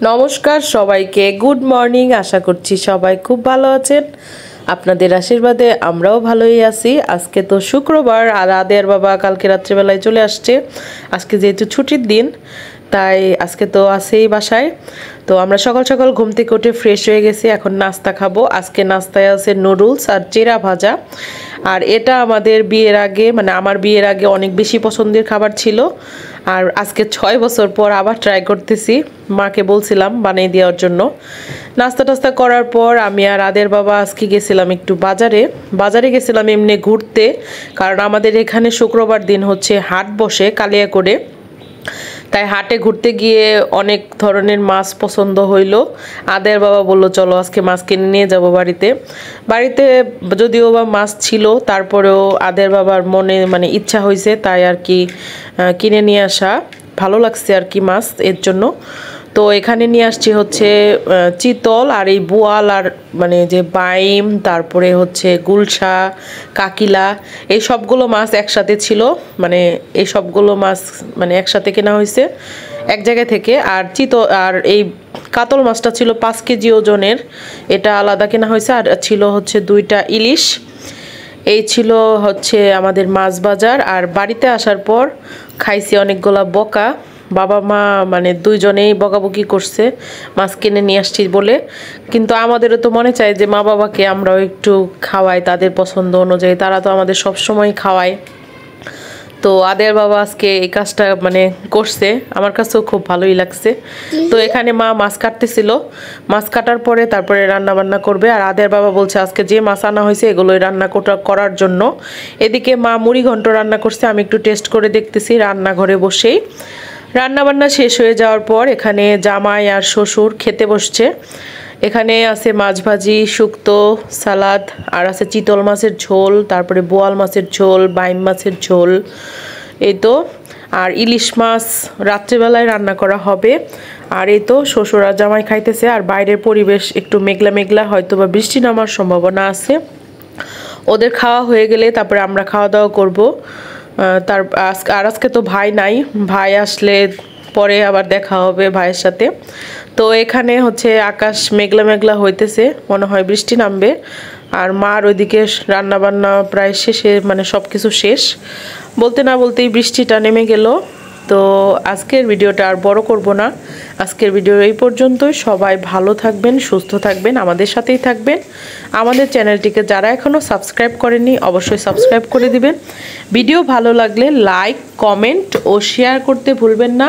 নমস্কার সবাইকে, good morning. আশা করছি সবাই খুব ভালো আছেন। আপনাদের আশীর্বাদে আমরাও ভালোই আছি। আজকে তো শুক্রবার, আর আদের বাবা কালকে রাত্রিবেলায় চলে আসছে। আজকে যেহেতু ছুটির দিন, তাই আজকে তো আছেই বাসায়। তো আমরা সকাল সকাল ঘুম থেকে উঠে ফ্রেশ হয়ে গেছি, এখন নাস্তা খাবো। আজকে নাস্তায় আছে নুডলস আর চিড়া ভাজা। আর এটা আমাদের বিয়ের আগে, মানে আমার বিয়ের আগে অনেক বেশি পছন্দের খাবার ছিল। আর আজকে 6 বছর পর আবার ট্রাই করতেছি। মাকে বলছিলাম বানিয়ে দেওয়ার জন্য। নাস্তা টাস্তা করার পর আমি আর আদের বাবা আজকে গেছিলাম একটু বাজারে গেছিলাম এমনি ঘুরতে। কারণ আমাদের এখানে শুক্রবার দিন হচ্ছে হাট বসে কালিয়াকৈরে। তাই হাটে ঘুরতে গিয়ে অনেক ধরনের মাছ পছন্দ হইলো। আদের বাবা বলল চলো আজকে মাছ কিনে নিয়ে যাব বাড়িতে যদিও বা মাছ ছিল, তারপরেও আদের বাবার মনে মানে ইচ্ছা হয়েছে, তাই আর কি কিনে নিয়ে আসা। ভালো লাগছে আর কি মাছ, এর জন্য। তো এখানে নিয়ে আসছি হচ্ছে চিতল আর এই বোয়াল, আর মানে যে বাইম, তারপরে হচ্ছে গুলশা, কাকিলা, এই সবগুলো মাছ একসাথে ছিল। মানে এই সবগুলো মাছ মানে একসাথে কেনা হয়েছে এক জায়গা থেকে। আর আর এই কাতল মাছটা ছিল 5 কেজি ওজনের, এটা আলাদা কেনা হয়েছে। আর ছিল হচ্ছে 2টা ইলিশ। এই ছিল হচ্ছে আমাদের মাছ বাজার। আর বাড়িতে আসার পর খাইছি অনেকগুলা বকা। বাবা মা মানে দুইজনেই বকাবকি করছে মাছ কিনে নিয়ে আসছি বলে। কিন্তু আমাদেরও তো মনে চায় যে মা বাবাকে আমরাও একটু খাওয়াই তাদের পছন্দ অনুযায়ী, তারা তো আমাদের সব সময় খাওয়ায়। তো আদের বাবা আজকে এই কাজটা মানে করছে, আমার কাছেও খুব ভালোই লাগছে। তো এখানে মা মাছ কাটতেছিল, মাছ কাটার পরে তারপরে রান্না বান্না করবে। আর আদের বাবা বলছে আজকে যে মাছ আনা হয়েছে এগুলোই রান্না করার জন্য। এদিকে মা মুড়ি ঘন্ট রান্না করছে, আমি একটু টেস্ট করে দেখতেছি রান্নাঘরে বসেই। রান্না বান্না শেষ হয়ে যাওয়ার পর এখানে জামাই আর শ্বশুর খেতে বসছে। এখানে আছে মাছ ভাজি, শুক্তো, সালাদ, আর আছে চিতল মাছের ঝোল, তারপরে বোয়াল মাছের ঝোল, বাইম মাছের ঝোল, এই তো। আর ইলিশ মাছ রাত্রেবেলায় রান্না করা হবে। আর এই তো শ্বশুর আর জামাই খাইতেছে। আর বাইরের পরিবেশ একটু মেঘলা মেঘলা, হয়তো বা বৃষ্টি নামার সম্ভাবনা আছে। ওদের খাওয়া হয়ে গেলে তারপরে আমরা খাওয়া দাওয়া করবো। আজকে তো ভাই নাই, ভাই আসলে পরে আবার দেখা হবে ভাইয়ের সাথে। তো এখানে হচ্ছে আকাশ মেঘলা মেঘলা হইতেছে, মনে হয় বৃষ্টি নামবে। আর মার ওইদিকে রান্না বান্না প্রায় শেষে, মানে সব কিছু শেষ। বলতে না বলতেই বৃষ্টিটা নেমে গেল। তো আজকের ভিডিওটা আর বড় করব না, আজকের ভিডিও এই পর্যন্তই। সবাই ভালো থাকবেন, সুস্থ থাকবেন, আমাদের সাথেই থাকবেন। আমাদের চ্যানেলটিকে যারা এখনও সাবস্ক্রাইব করেননি অবশ্যই সাবস্ক্রাইব করে দিবেন। ভিডিও ভালো লাগলে লাইক, কমেন্ট ও শেয়ার করতে ভুলবেন না।